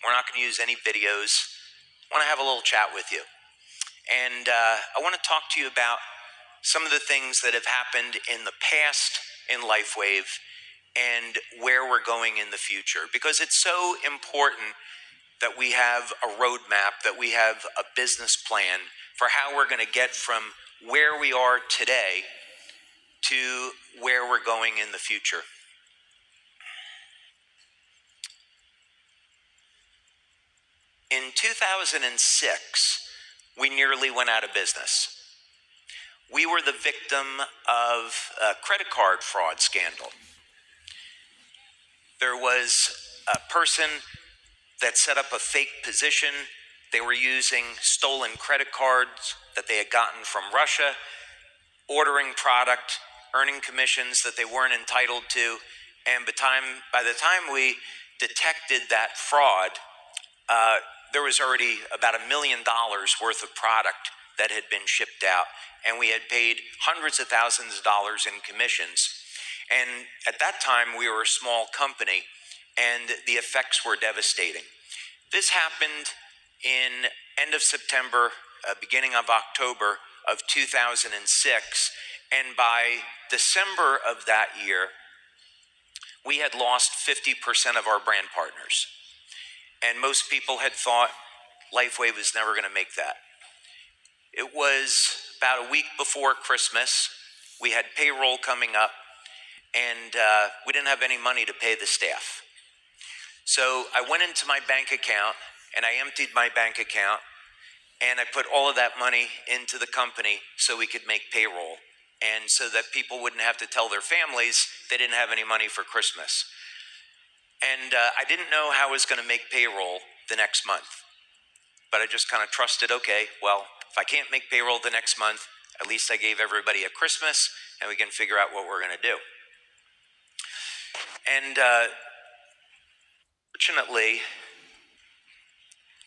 We're not going to use any videos. I want to have a little chat with you. And I want to talk to you about some of the things that have happened in the past in LifeWave and where we're going in the future. Because it's so important that we have a roadmap, that we have a business plan for how we're going to get from where we are today to where we're going in the future. In 2006, we nearly went out of business. We were the victim of a credit card fraud scandal. There was a person that set up a fake position. They were using stolen credit cards that they had gotten from Russia, ordering product, earning commissions that they weren't entitled to. And by the time we detected that fraud, there was already about $1 million worth of product that had been shipped out, and we had paid hundreds of thousands of dollars in commissions. And at that time, we were a small company, and the effects were devastating. This happened in end of September, beginning of October of 2006, and by December of that year, we had lost 50% of our brand partners. And most people had thought LifeWave was never going to make that. It was about a week before Christmas. We had payroll coming up, and we didn't have any money to pay the staff. So I went into my bank account, and I emptied my bank account, and I put all of that money into the company so we could make payroll, and so that people wouldn't have to tell their families they didn't have any money for Christmas. And I didn't know how I was going to make payroll the next month. But I just kind of trusted, okay, well, if I can't make payroll the next month, at least I gave everybody a Christmas, and we can figure out what we're going to do. And fortunately,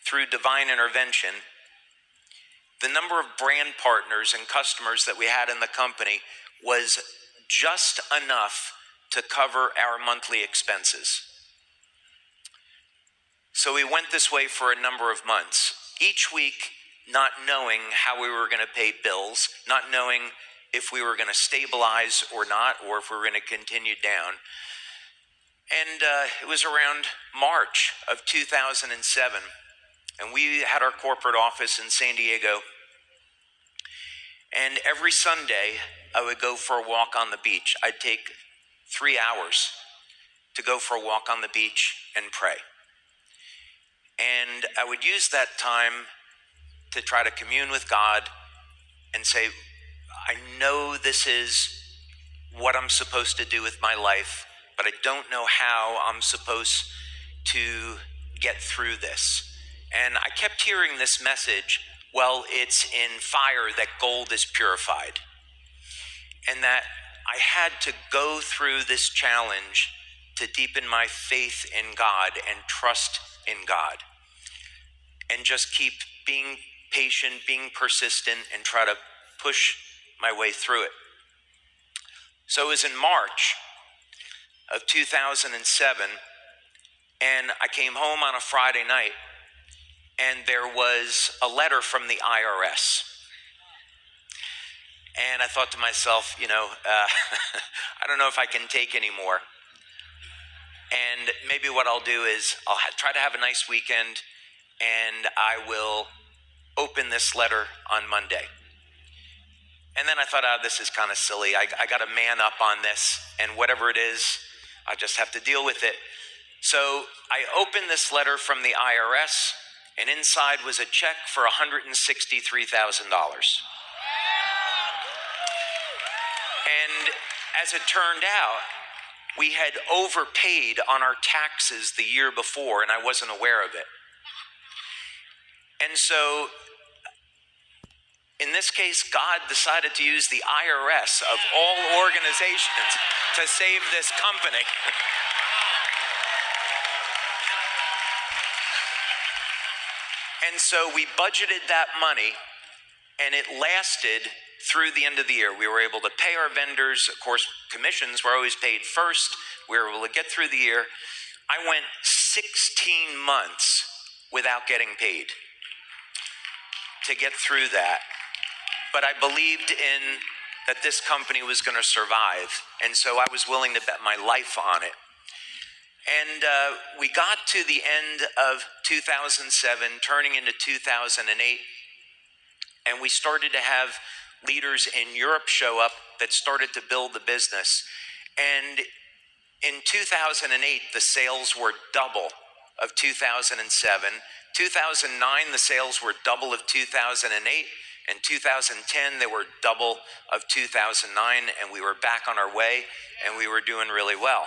through divine intervention, the number of brand partners and customers that we had in the company was just enough to cover our monthly expenses. So we went this way for a number of months, each week not knowing how we were going to pay bills, not knowing if we were going to stabilize or not, or if we were going to continue down. And it was around March of 2007, and we had our corporate office in San Diego. And every Sunday, I would go for a walk on the beach. I'd take 3 hours to go for a walk on the beach and pray. And I would use that time to try to commune with God and say, I know this is what I'm supposed to do with my life, but I don't know how I'm supposed to get through this. And I kept hearing this message, well, it's in fire that gold is purified. And that I had to go through this challenge to deepen my faith in God and trust in God. And just keep being patient, being persistent, and try to push my way through it. So it was in March of 2007, and I came home on a Friday night, and there was a letter from the IRS. And I thought to myself, I don't know if I can take any more. And maybe what I'll do is I'll try to have a nice weekend, and I will open this letter on Monday. And then I thought, this is kind of silly. I got to man up on this, and whatever it is, I just have to deal with it. So I opened this letter from the IRS, and inside was a check for $163,000. And as it turned out, we had overpaid on our taxes the year before, and I wasn't aware of it. And so, in this case, God decided to use the IRS of all organizations to save this company. And so we budgeted that money, and it lasted through the end of the year. We were able to pay our vendors. Of course, commissions were always paid first. We were able to get through the year. I went 16 months without getting paid to get through that. But I believed in that this company was going to survive, and so I was willing to bet my life on it. And we got to the end of 2007, turning into 2008, and we started to have leaders in Europe show up that started to build the business. And in 2008, the sales were double of 2007. 2009, the sales were double of 2008. In 2010, they were double of 2009, and we were back on our way, and we were doing really well.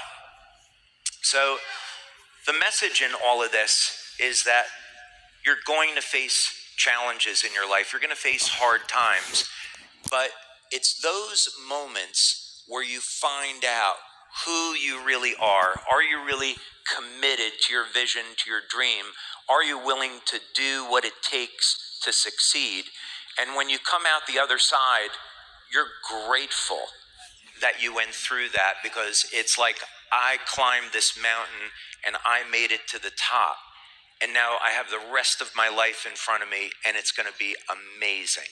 So the message in all of this is that you're going to face challenges in your life. You're going to face hard times, but it's those moments where you find out who you really are. Are you really committed to your vision, to your dream? Are you willing to do what it takes to succeed? And when you come out the other side, you're grateful that you went through that, because it's like, I climbed this mountain and I made it to the top. And now I have the rest of my life in front of me, and it's going to be amazing.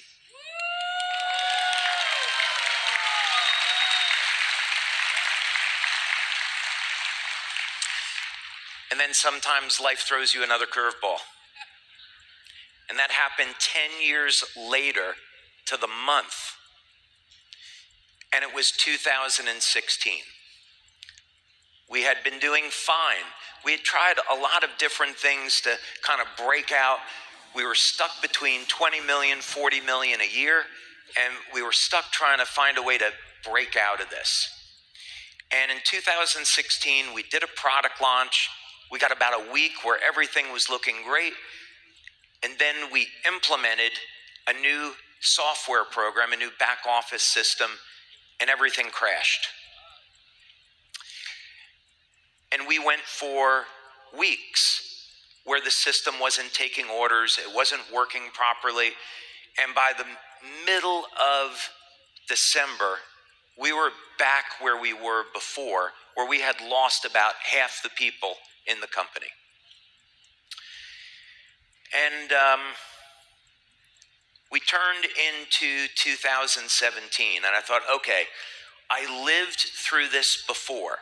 And then sometimes life throws you another curveball. And that happened 10 years later to the month. And it was 2016. We had been doing fine. We had tried a lot of different things to kind of break out. We were stuck between 20 million, 40 million a year, and we were stuck trying to find a way to break out of this. And in 2016, we did a product launch. We got about a week where everything was looking great. And then we implemented a new software program, a new back office system, and everything crashed. And we went for weeks where the system wasn't taking orders, it wasn't working properly. And by the middle of December, we were back where we were before, where we had lost about half the people in the company. And we turned into 2017, and I thought, okay, I lived through this before.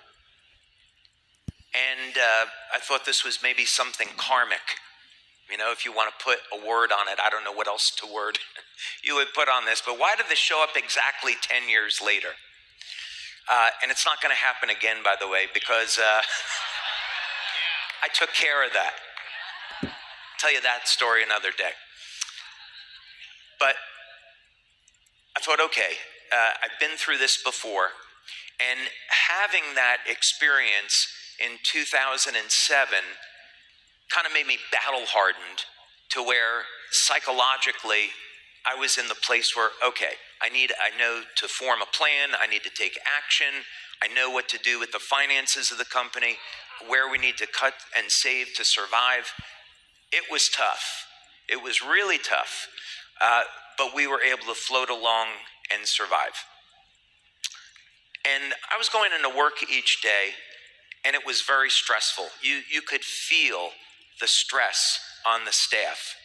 And I thought this was maybe something karmic. You know, if you want to put a word on it, I don't know what else to word you would put on this. But why did this show up exactly 10 years later? And it's not going to happen again, by the way, because I took care of that. I'll tell you that story another day. But I thought, okay, I've been through this before. And having that experience in 2007 kind of made me battle hardened to where psychologically I was in the place where, okay, I know to form a plan, I need to take action, I know what to do with the finances of the company, where we need to cut and save to survive. It was tough. It was really tough, but we were able to float along and survive. And I was going into work each day, and it was very stressful. You could feel the stress on the staff.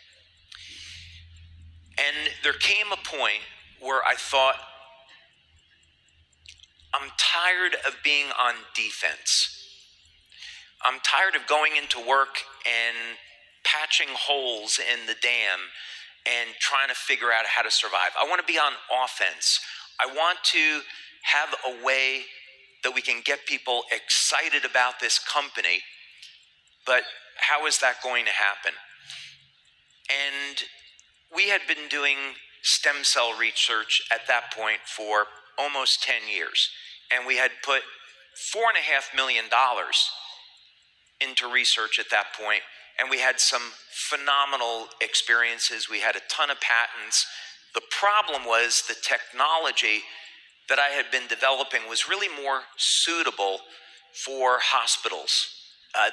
And there came a point where I thought, I'm tired of being on defense. I'm tired of going into work and patching holes in the dam and trying to figure out how to survive. I want to be on offense. I want to have a way that we can get people excited about this company, but how is that going to happen? And we had been doing stem cell research at that point for almost 10 years, and we had put $4.5 million into research at that point, and we had some phenomenal experiences. We had a ton of patents. The problem was the technology that I had been developing was really more suitable for hospitals.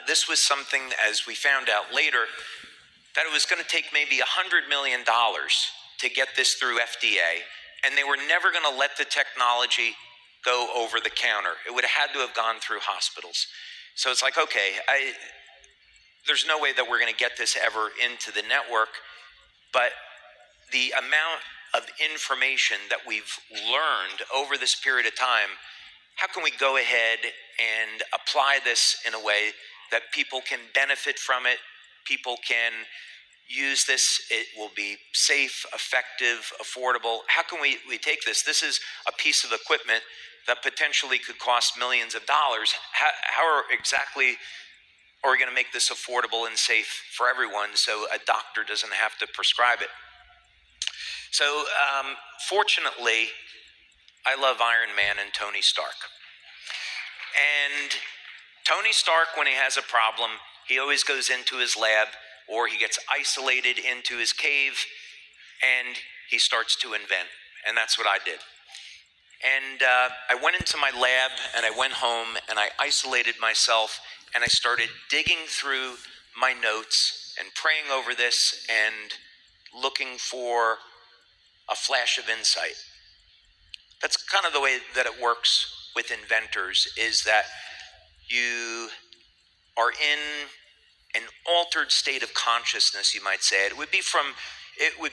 This was something, as we found out later, that it was going to take maybe $100 million to get this through FDA, and they were never going to let the technology go over the counter. It would have had to have gone through hospitals. So it's like, okay, there's no way that we're going to get this ever into the network, but the amount of information that we've learned over this period of time, how can we go ahead and apply this in a way that people can benefit from it, people can use this, it will be safe, effective, affordable. How can we take this? This is a piece of equipment that potentially could cost millions of dollars. How exactly are we going to make this affordable and safe for everyone so a doctor doesn't have to prescribe it? So fortunately, I love Iron Man and Tony Stark. And Tony Stark, when he has a problem, he always goes into his lab, or he gets isolated into his cave and he starts to invent. And that's what I did. And I went into my lab and I went home and I isolated myself and I started digging through my notes and praying over this and looking for a flash of insight. That's kind of the way that it works with inventors, is that you are in an altered state of consciousness, you might say. It would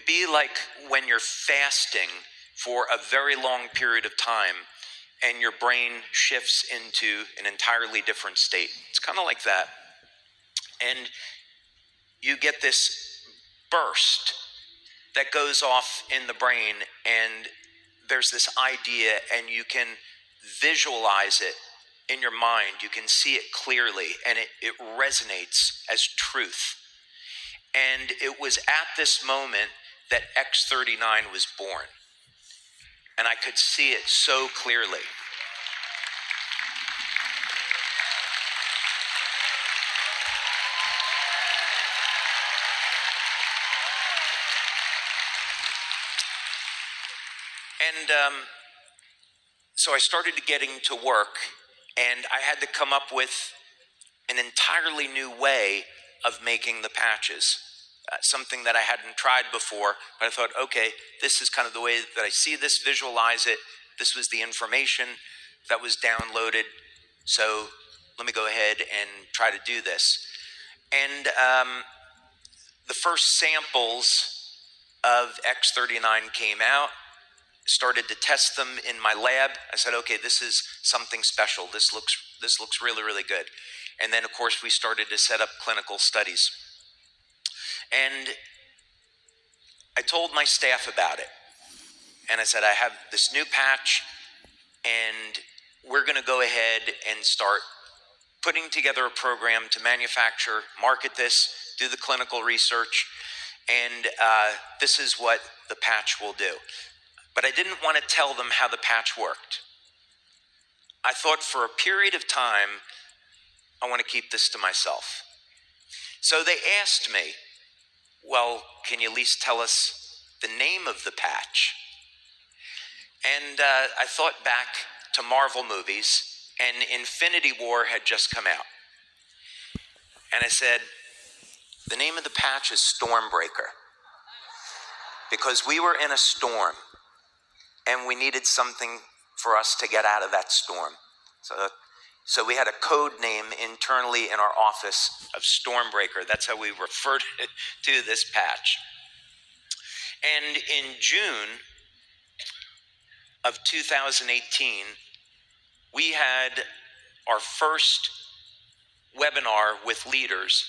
be like when you're fasting for a very long period of time and your brain shifts into an entirely different state. It's kind of like that. And you get this burst that goes off in the brain, and there's this idea, and you can visualize it in your mind. You can see it clearly, and it resonates as truth. And it was at this moment that X39 was born. And I could see it so clearly. And so I started getting to work, and I had to come up with an entirely new way of making the patches. Something that I hadn't tried before, but I thought, okay, this is kind of the way that I see this, visualize it. This was the information that was downloaded. So let me go ahead and try to do this. And the first samples of X39 came out, started to test them in my lab. I said, okay, this is something special. This looks really, really good. And then, of course, we started to set up clinical studies. And I told my staff about it. And I said, I have this new patch, and we're going to go ahead and start putting together a program to manufacture, market this, do the clinical research, and this is what the patch will do. But I didn't want to tell them how the patch worked. I thought, for a period of time, I want to keep this to myself. So they asked me, well, can you at least tell us the name of the patch? And I thought back to Marvel movies, and Infinity War had just come out. And I said, the name of the patch is Stormbreaker, because we were in a storm, and we needed something for us to get out of that storm. So we had a code name internally in our office of Stormbreaker. That's how we referred to this patch. And in June of 2018, we had our first webinar with leaders,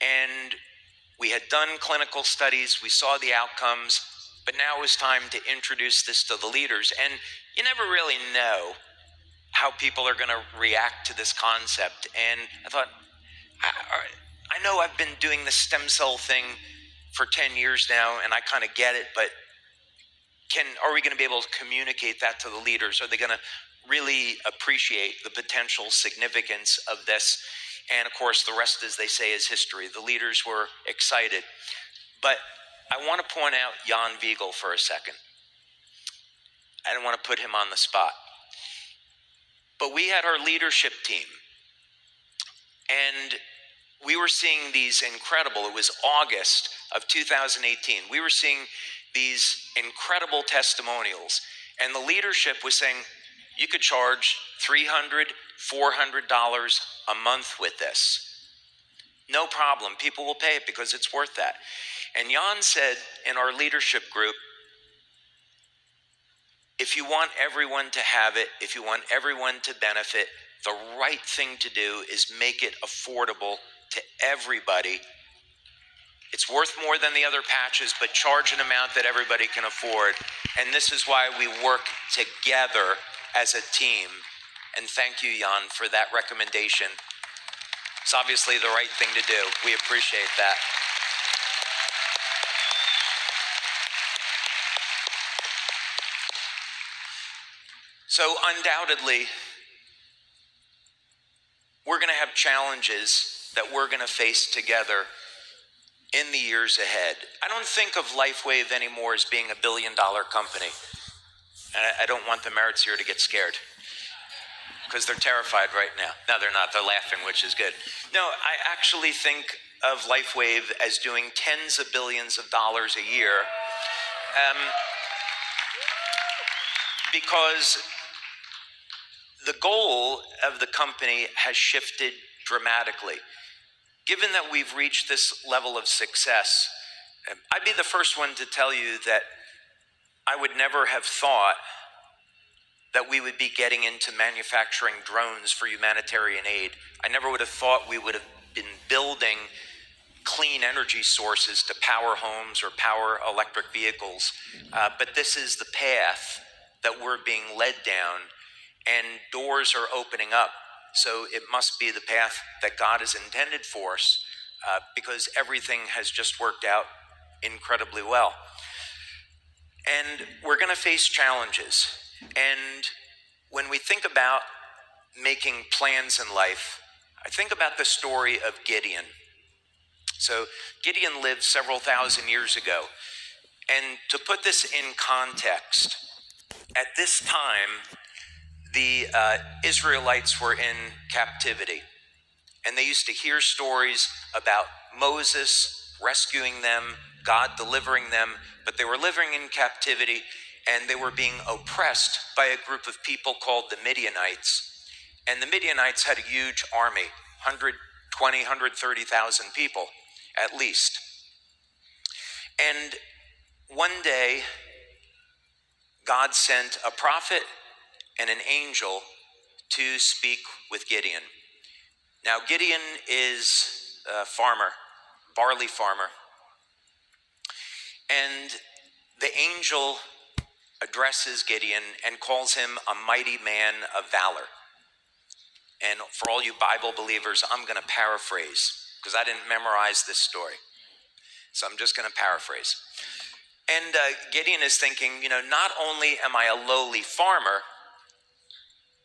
and we had done clinical studies, we saw the outcomes, but now it was time to introduce this to the leaders. And you never really know how people are going to react to this concept. And I thought, I know I've been doing the stem cell thing for 10 years now, and I kind of get it, but are we going to be able to communicate that to the leaders? Are they going to really appreciate the potential significance of this? And of course, the rest, as they say, is history. The leaders were excited. But I want to point out Jan Wiegel for a second. I don't want to put him on the spot. But we had our leadership team, and we were seeing these incredible, it was August of 2018, we were seeing these incredible testimonials, and the leadership was saying, you could charge $300, $400 a month with this. No problem. People will pay it because it's worth that. And Jan said in our leadership group, if you want everyone to have it, if you want everyone to benefit, the right thing to do is make it affordable to everybody. It's worth more than the other patches, but charge an amount that everybody can afford. And this is why we work together as a team. And thank you, Jan, for that recommendation. It's obviously the right thing to do. We appreciate that. So undoubtedly, we're going to have challenges that we're going to face together in the years ahead. I don't think of LifeWave anymore as being $1 billion company. And I don't want the Merits here to get scared, because they're terrified right now. No, they're not. They're laughing, which is good. No, I actually think of LifeWave as doing tens of billions of dollars a year, because the goal of the company has shifted dramatically. Given that we've reached this level of success, I'd be the first one to tell you that I would never have thought that we would be getting into manufacturing drones for humanitarian aid. I never would have thought we would have been building clean energy sources to power homes or power electric vehicles. But this is the path that we're being led down, and doors are opening up. So it must be the path that God has intended for us, because everything has just worked out incredibly well. And we're going to face challenges. And when we think about making plans in life, I think about the story of Gideon. So Gideon lived several thousand years ago. And to put this in context, at this time, the Israelites were in captivity. And they used to hear stories about Moses rescuing them, God delivering them, but they were living in captivity, and they were being oppressed by a group of people called the Midianites. And the Midianites had a huge army, 120,000, 130,000 people at least. And one day, God sent a prophet and an angel to speak with Gideon. Now, Gideon is a farmer, barley farmer. And the angel addresses Gideon and calls him a mighty man of valor. And for all you Bible believers, I'm going to paraphrase, because I didn't memorize this story. So I'm just going to paraphrase. And Gideon is thinking, not only am I a lowly farmer,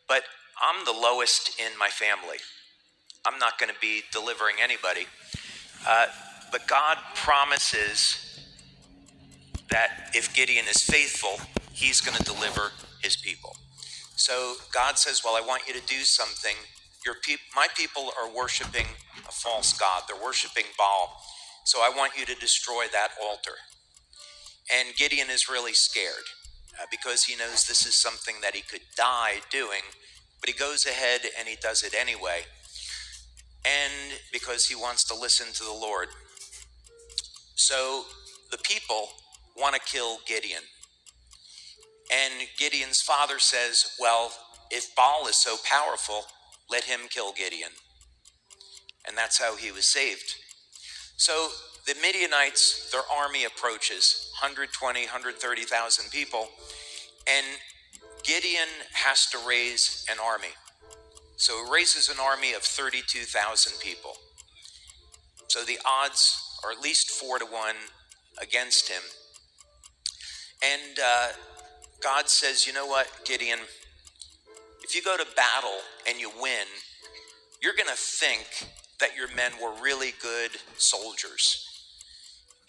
but I'm the lowest in my family. I'm not going to be delivering anybody. But God promises that if Gideon is faithful, he's going to deliver his people. So God says, well, I want you to do something. My people are worshiping a false god. They're worshiping Baal. So I want you to destroy that altar. And Gideon is really scared because he knows this is something that he could die doing, but he goes ahead and he does it anyway. And because he wants to listen to the Lord. So the people want to kill Gideon. And Gideon's father says, well, if Baal is so powerful, let him kill Gideon. And that's how he was saved. So the Midianites, their army approaches, 120,000, 130,000 people, and Gideon has to raise an army. So he raises an army of 32,000 people. So the odds are at least 4-1 against him. And God says, you know what, Gideon, if you go to battle and you win, you're going to think that your men were really good soldiers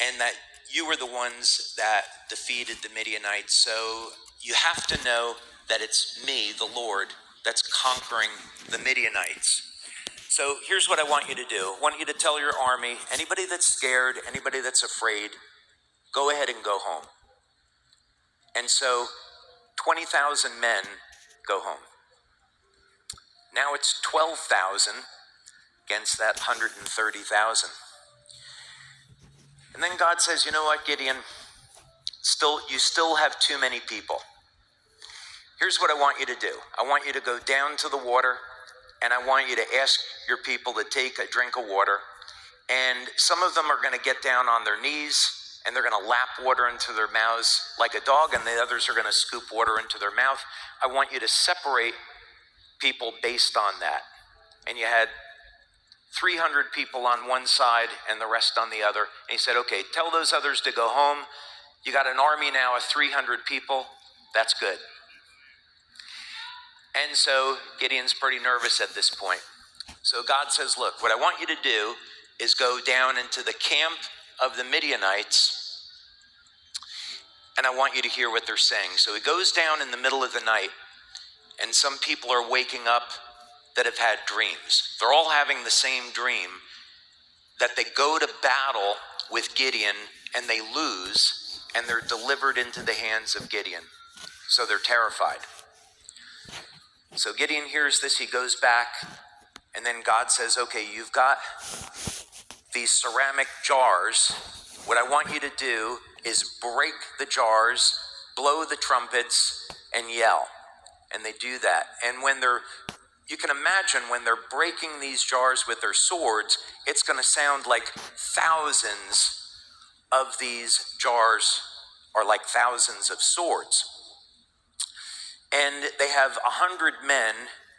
and that you were the ones that defeated the Midianites. So you have to know that it's me, the Lord, that's conquering the Midianites. So here's what I want you to do. I want you to tell your army, anybody that's scared, anybody that's afraid, go ahead and go home. And so 20,000 men go home. Now it's 12,000, against that 130,000. And then God says, you know what, Gideon, you still have too many people. Here's what I want you to do. I want you to go down to the water, and I want you to ask your people to take a drink of water. And some of them are going to get down on their knees, and they're going to lap water into their mouths like a dog, and the others are going to scoop water into their mouth. I want you to separate people based on that. And you had 300 people on one side and the rest on the other. And he said, okay, tell those others to go home. You got an army now of 300 people. That's good. And so Gideon's pretty nervous at this point. So God says, look, what I want you to do is go down into the camp of the Midianites, and I want you to hear what they're saying. So he goes down in the middle of the night, and some people are waking up that have had dreams. They're all having the same dream, that they go to battle with Gideon and they lose, and they're delivered into the hands of Gideon. So they're terrified. So Gideon hears this, he goes back, and then God says, okay, you've got these ceramic jars. What I want you to do is break the jars, blow the trumpets, and yell. And they do that. And you can imagine when they're breaking these jars with their swords, it's going to sound like thousands of these jars are like thousands of swords. And they have 100 men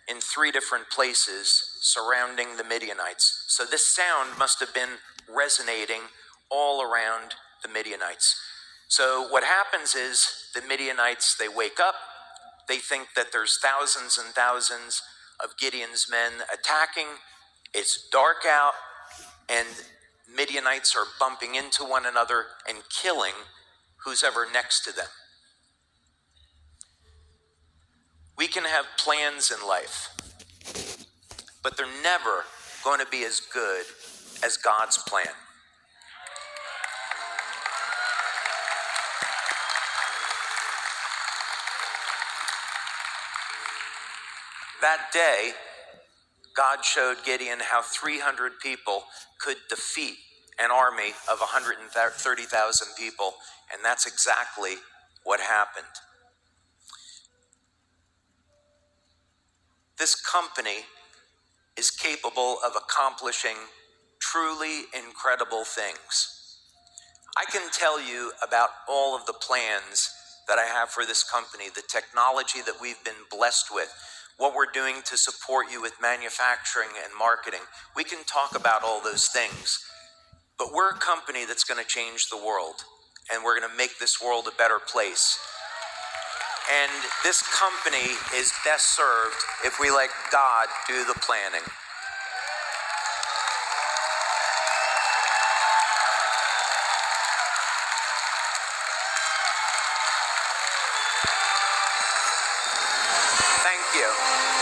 in 3 different places surrounding the Midianites. So this sound must have been resonating all around the Midianites. So what happens is the Midianites, they wake up, they think that there's thousands and thousands of Gideon's men attacking. It's dark out, and Midianites are bumping into one another and killing who's ever next to them. We can have plans in life, but they're never going to be as good as God's plan. That day, God showed Gideon how 300 people could defeat an army of 130,000 people, and that's exactly what happened. This company is capable of accomplishing truly incredible things. I can tell you about all of the plans that I have for this company, the technology that we've been blessed with, what we're doing to support you with manufacturing and marketing. We can talk about all those things, but we're a company that's going to change the world, and we're going to make this world a better place. And this company is best served if we let God do the planning. Thank you.